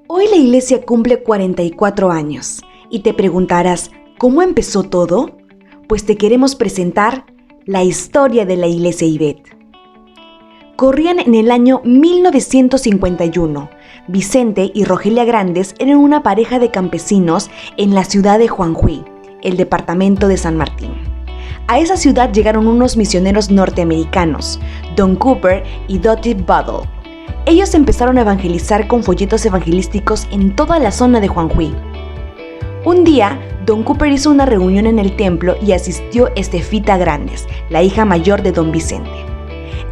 Hoy la iglesia cumple 44 años y te preguntarás, ¿cómo empezó todo? Pues te queremos presentar la historia de la iglesia IBET. Corrían en el año 1951. Vicente y Rogelia Grandes eran una pareja de campesinos en la ciudad de Juanjuy, el departamento de San Martín. A esa ciudad llegaron unos misioneros norteamericanos, Don Cooper y Dottie Buddle. Ellos empezaron a evangelizar con folletos evangelísticos en toda la zona de Juanjuy. Un día, Don Cooper hizo una reunión en el templo y asistió Estefita Grandes, la hija mayor de Don Vicente.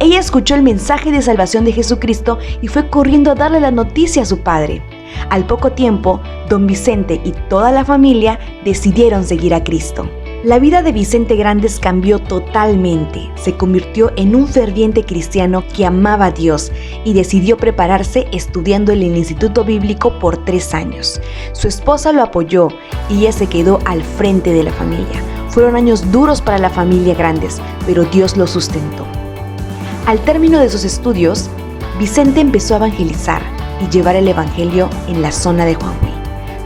Ella escuchó el mensaje de salvación de Jesucristo y fue corriendo a darle la noticia a su padre. Al poco tiempo, Don Vicente y toda la familia decidieron seguir a Cristo. La vida de Vicente Grandes cambió totalmente. Se convirtió en un ferviente cristiano que amaba a Dios y decidió prepararse estudiando en el Instituto Bíblico por 3 años. Su esposa lo apoyó y ella se quedó al frente de la familia. Fueron años duros para la familia Grandes, pero Dios lo sustentó. Al término de sus estudios, Vicente empezó a evangelizar y llevar el evangelio en la zona de Juanjuy.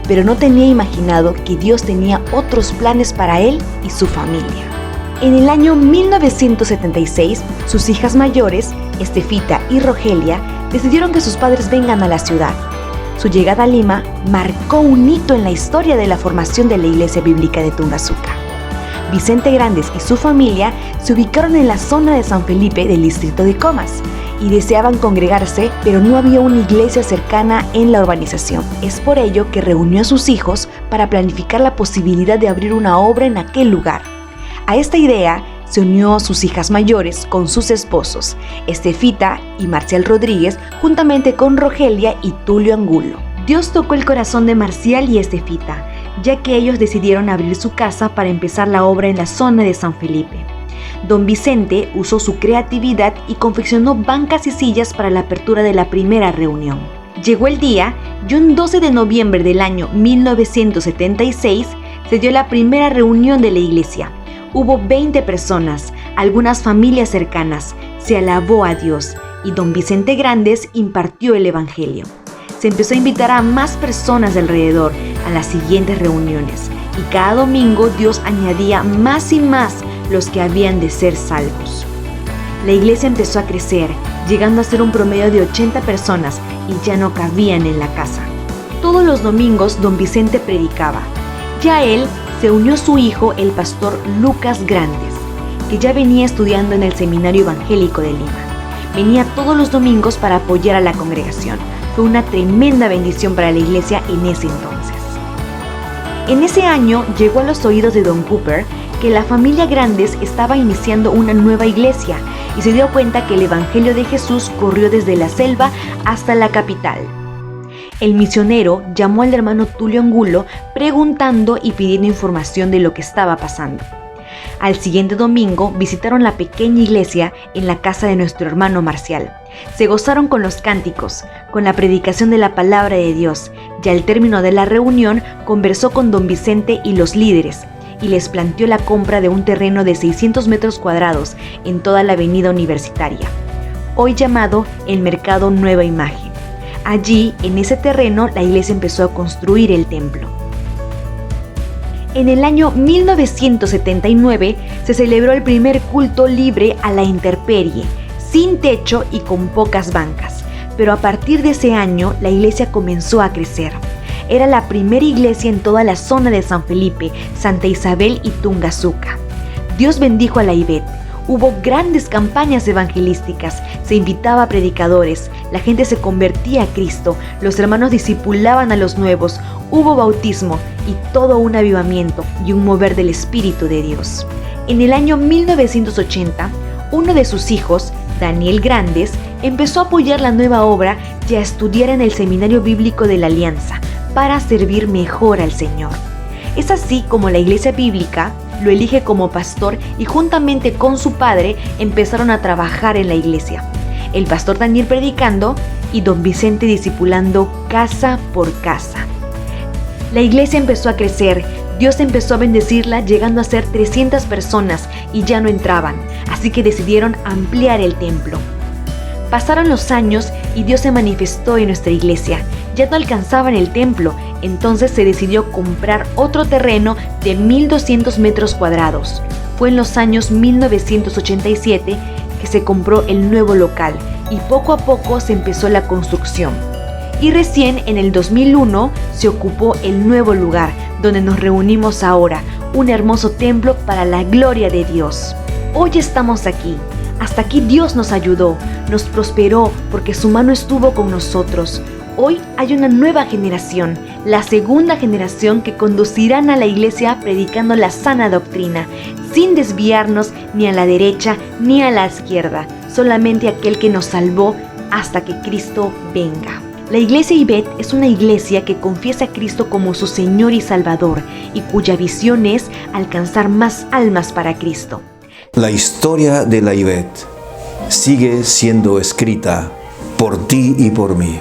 Pero no tenía imaginado que Dios tenía otros planes para él y su familia. En el año 1976, sus hijas mayores, Estefita y Rogelia, decidieron que sus padres vengan a la ciudad. Su llegada a Lima marcó un hito en la historia de la formación de la Iglesia Bíblica de Tungazuca. Vicente Grandes y su familia se ubicaron en la zona de San Felipe del distrito de Comas y deseaban congregarse, pero no había una iglesia cercana en la urbanización. Es por ello que reunió a sus hijos para planificar la posibilidad de abrir una obra en aquel lugar. A esta idea se unió a sus hijas mayores con sus esposos, Estefita y Marcial Rodríguez, juntamente con Rogelia y Tulio Angulo. Dios tocó el corazón de Marcial y Estefita, ya que ellos decidieron abrir su casa para empezar la obra en la zona de San Felipe. Don Vicente usó su creatividad y confeccionó bancas y sillas para la apertura de la primera reunión. Llegó el día y un 12 de noviembre del año 1976 se dio la primera reunión de la iglesia. Hubo 20 personas, algunas familias cercanas. Se alabó a Dios y Don Vicente Grandes impartió el evangelio. Se empezó a invitar a más personas de alrededor a las siguientes reuniones y cada domingo Dios añadía más y más los que habían de ser salvos. La iglesia empezó a crecer, llegando a ser un promedio de 80 personas y ya no cabían en la casa. Todos los domingos Don Vicente predicaba. Ya a él se unió su hijo, el pastor Lucas Grandes, que ya venía estudiando en el Seminario Evangélico de Lima. Venía todos los domingos para apoyar a la congregación. Fue una tremenda bendición para la iglesia en ese entonces. En ese año llegó a los oídos de Don Cooper que la familia Grandes estaba iniciando una nueva iglesia y se dio cuenta que el evangelio de Jesús corrió desde la selva hasta la capital. El misionero llamó al hermano Tulio Angulo preguntando y pidiendo información de lo que estaba pasando. Al siguiente domingo visitaron la pequeña iglesia en la casa de nuestro hermano Marcial. Se gozaron con los cánticos, con la predicación de la palabra de Dios, y al término de la reunión conversó con Don Vicente y los líderes y les planteó la compra de un terreno de 600 metros cuadrados en toda la avenida Universitaria, hoy llamado el Mercado Nueva Imagen. Allí, en ese terreno, la iglesia empezó a construir el templo. En el año 1979 se celebró el primer culto libre a la intemperie, sin techo y con pocas bancas, pero a partir de ese año la iglesia comenzó a crecer. Era la primera iglesia en toda la zona de San Felipe, Santa Isabel y Tungazuca. Dios bendijo a la IBET. Hubo grandes campañas evangelísticas, se invitaba a predicadores, la gente se convertía a Cristo, los hermanos discipulaban a los nuevos, hubo bautismo y todo un avivamiento y un mover del Espíritu de Dios. En el año 1980, uno de sus hijos, Daniel Grandes, empezó a apoyar la nueva obra y a estudiar en el Seminario Bíblico de la Alianza para servir mejor al Señor. Es así como la Iglesia Bíblica lo elige como pastor y juntamente con su padre empezaron a trabajar en la iglesia. El pastor Daniel predicando y Don Vicente discipulando casa por casa. La iglesia empezó a crecer, Dios empezó a bendecirla llegando a ser 300 personas y ya no entraban, así que decidieron ampliar el templo. Pasaron los años y Dios se manifestó en nuestra iglesia. ya no alcanzaban el templo, entonces se decidió comprar otro terreno de 1.200 metros cuadrados. Fue en los años 1987 que se compró el nuevo local y poco a poco se empezó la construcción. Y recién en el 2001 se ocupó el nuevo lugar donde nos reunimos ahora, un hermoso templo para la gloria de Dios. Hoy estamos aquí. Hasta aquí Dios nos ayudó, nos prosperó porque su mano estuvo con nosotros. Hoy hay una nueva generación, la segunda generación que conducirán a la iglesia predicando la sana doctrina, sin desviarnos ni a la derecha ni a la izquierda, solamente aquel que nos salvó hasta que Cristo venga. La Iglesia Ibet es una iglesia que confiesa a Cristo como su Señor y Salvador y cuya visión es alcanzar más almas para Cristo. La historia de la Ibet sigue siendo escrita por ti y por mí.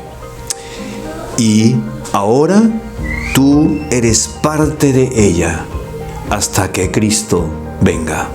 Y ahora tú eres parte de ella hasta que Cristo venga.